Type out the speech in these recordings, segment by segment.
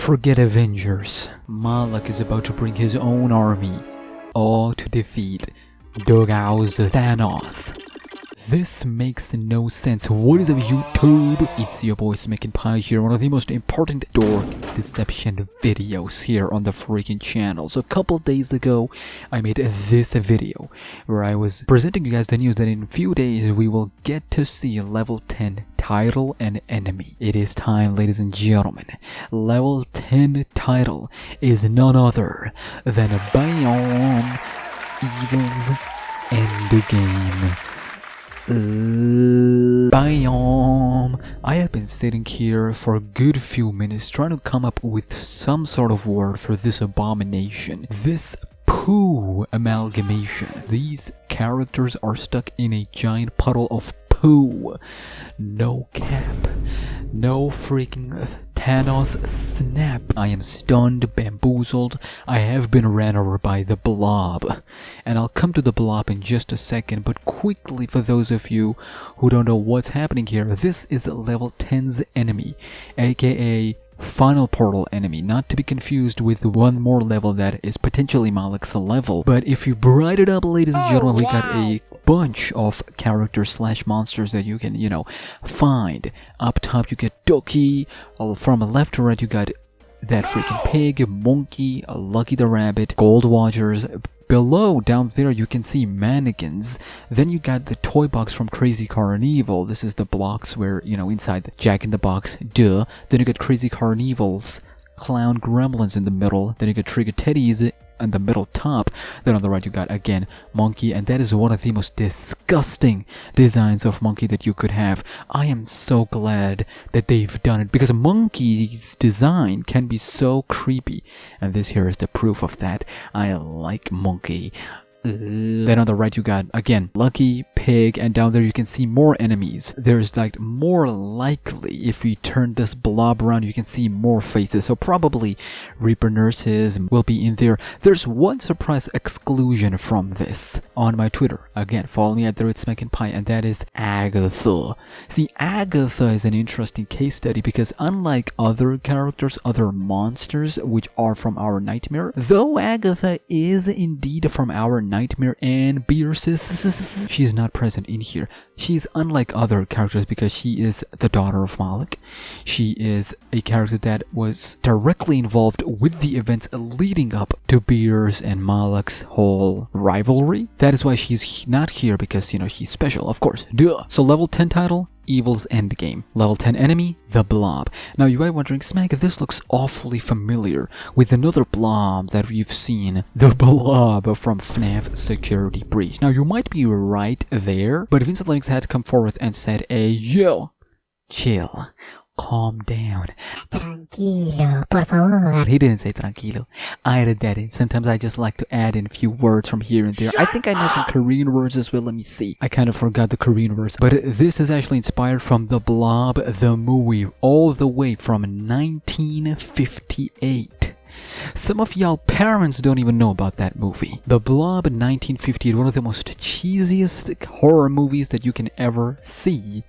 Forget Avengers. Malak is about to bring his own army, all to defeat Doghouse Thanos. This makes no sense. What is up, YouTube? It's your boy SmackNPie here, one of the most important door deception videos here on the freaking channel. So a couple days ago, I made this video where I was presenting you guys the news that in a few days we will get to see level 10 title and enemy. It is time, ladies and gentlemen. Level 10 title is none other than a Beyond Evil's Endgame. Biome. I have been sitting here for a good few minutes trying to come up with some sort of word for this abomination. This poo amalgamation. These characters are stuck in a giant puddle of poo. No cap. No freaking Thanos snap. I am stunned, bamboozled. I have been ran over by the Blob. And I'll come to the Blob in just a second, but quickly for those of you who don't know what's happening here, this is level 10's enemy, aka final portal enemy, not to be confused with one more level that is potentially Malak's level. But if you bright it up, ladies and gentlemen, we got a bunch of characters slash monsters that you can, find. Up top you get Doki, from left to right you got that freaking pig, monkey, Lucky the rabbit, gold watchers. Below, down there, you can see mannequins. Then you got the toy box from Crazy Carnival. This is the blocks where, inside the Jack in the Box, duh. Then you got Crazy Carnival's clown gremlins in the middle. Then you got Trigger Teddies on the middle top. Then on the right you got, again, monkey. And that is one of the most disgusting designs of monkey that you could have. I am so glad that they've done it, because a monkey's design can be so creepy. And this here is the proof of that. I like monkey. Then on the right you got, again, Lucky, Pig, and down there you can see more enemies. There's like more likely, if we turn this Blob around, you can see more faces. So probably Reaper nurses will be in there. There's one surprise exclusion from this on my Twitter. Again, follow me at @SmackNPie, and that is Agatha. See, Agatha is an interesting case study because unlike other characters, other monsters, which are from our nightmare, though Agatha is indeed from our nightmare and Beersis, she is not present in here. She's unlike other characters because she is the daughter of Malak. She is a character that was directly involved with the events leading up to Beers and Malak's whole rivalry. That is why she's not here, because, she's special, of course. Duh! So level 10 title, Evil's Endgame. Level 10 enemy, the Blob. Now you might be wondering, Smack, this looks awfully familiar with another Blob that we've seen, the Blob from FNAF Security Breach. Now you might be right there, but Vincent Lennox had to come forth and said, "Hey, yo, chill. Calm down. Tranquilo, por favor." He didn't say tranquilo. I added that in. Sometimes I just like to add in a few words from here and there. I think I know some Korean words as well. Let me see. I kind of forgot the Korean words. But this is actually inspired from The Blob, the movie, all the way from 1958. Some of y'all parents don't even know about that movie. The Blob 1958, one of the most cheesiest horror movies that you can ever see.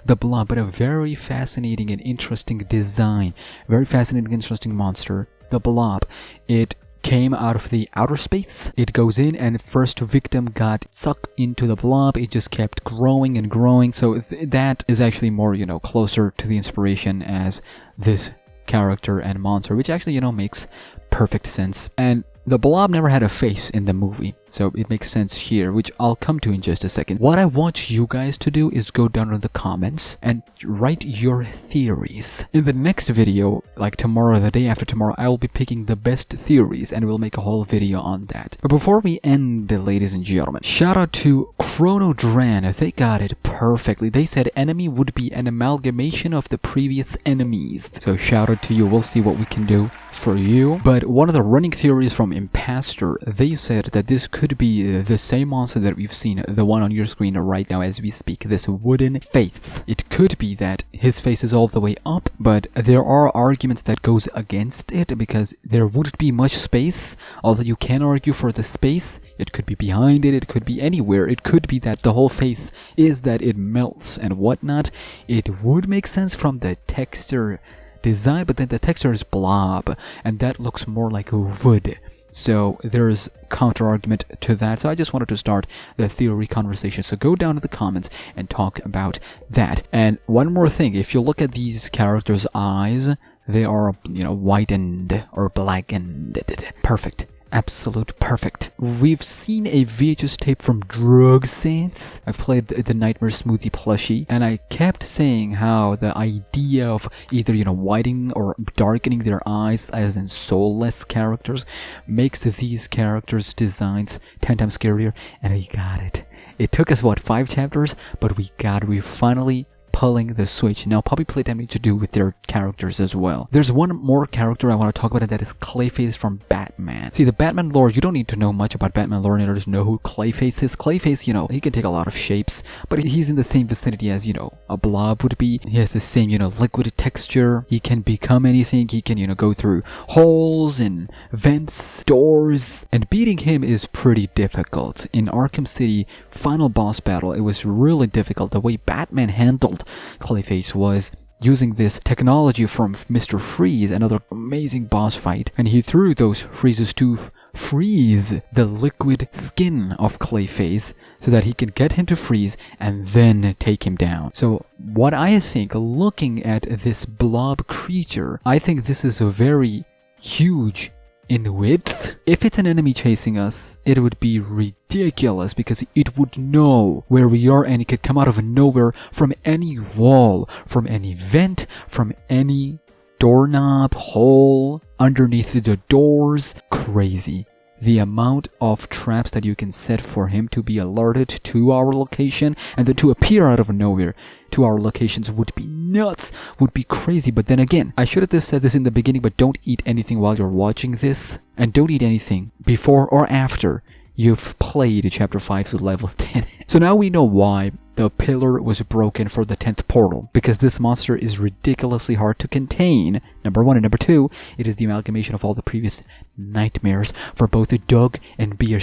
The Blob, but a very fascinating and interesting design. Very fascinating, interesting monster. The Blob. It came out of the outer space. It goes in, and first victim got sucked into the Blob. It just kept growing and growing. So that is actually more, closer to the inspiration as this character and monster, which actually, makes perfect sense. And the Blob never had a face in the movie, so it makes sense here, which I'll come to in just a second. What I want you guys to do is go down in the comments and write your theories. In the next video, like tomorrow or the day after tomorrow, I will be picking the best theories and we'll make a whole video on that. But before we end, ladies and gentlemen, shout out to Chronodran. They got it perfectly. They said enemy would be an amalgamation of the previous enemies. So shout out to you. We'll see what we can do for you. But one of the running theories from Impastor, they said that this could be the same monster that we've seen, the one on your screen right now as we speak, this wooden face. It could be that his face is all the way up, but there are arguments that goes against it because there wouldn't be much space, although you can argue for the space. It could be behind it, it could be anywhere. It could be that the whole face is that it melts and whatnot. It would make sense from the texture design, but then the texture is blob, and that looks more like wood. So there's counter argument to that. So I just wanted to start the theory conversation. So go down to the comments and talk about that. And one more thing, if you look at these characters' eyes, they are, whitened or blackened. Perfect. Absolute perfect. We've seen a VHS tape from Drug Sense. I've played the Nightmare Smoothie plushie, and I kept saying how the idea of either, whitening or darkening their eyes, as in soulless characters, makes these characters' designs 10 times scarier, and we got it. It took us, 5 chapters, but we got it. We finally pulling the switch. Now, Poppy Playtime needs to do with their characters as well. There's one more character I want to talk about, and that is Clayface from Batman. See, the Batman lore, you don't need to know much about Batman lore in order to know who Clayface is. Clayface, he can take a lot of shapes, but he's in the same vicinity as, a Blob would be. He has the same, liquid texture. He can become anything. He can, go through holes and vents, doors, and beating him is pretty difficult. In Arkham City final boss battle, it was really difficult. The way Batman handled Clayface was using this technology from Mr. Freeze, another amazing boss fight, and he threw those freezes to freeze the liquid skin of Clayface so that he could get him to freeze and then take him down. So what I think, looking at this blob creature, I think this is a very huge in width. If it's an enemy chasing us, it would be ridiculous because it would know where we are, and it could come out of nowhere from any wall, from any vent, from any doorknob, hole, underneath the doors. Crazy. The amount of traps that you can set for him to be alerted to our location and then to appear out of nowhere to our locations would be nuts, would be crazy. But then again, I should have just said this in the beginning, but don't eat anything while you're watching this, and don't eat anything before or after you've played Chapter 5 to level 10. So now we know why the pillar was broken for the 10th portal, because this monster is ridiculously hard to contain, number 1, and number 2, it is the amalgamation of all the previous nightmares for both Doug and Beer.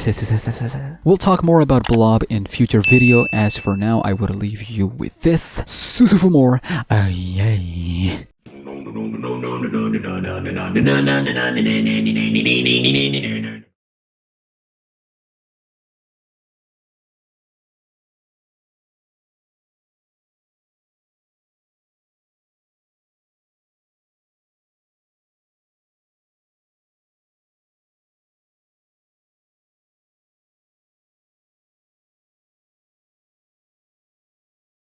We'll talk more about Blob in future video. As for now, I would leave you with this. Susu for more. Yay.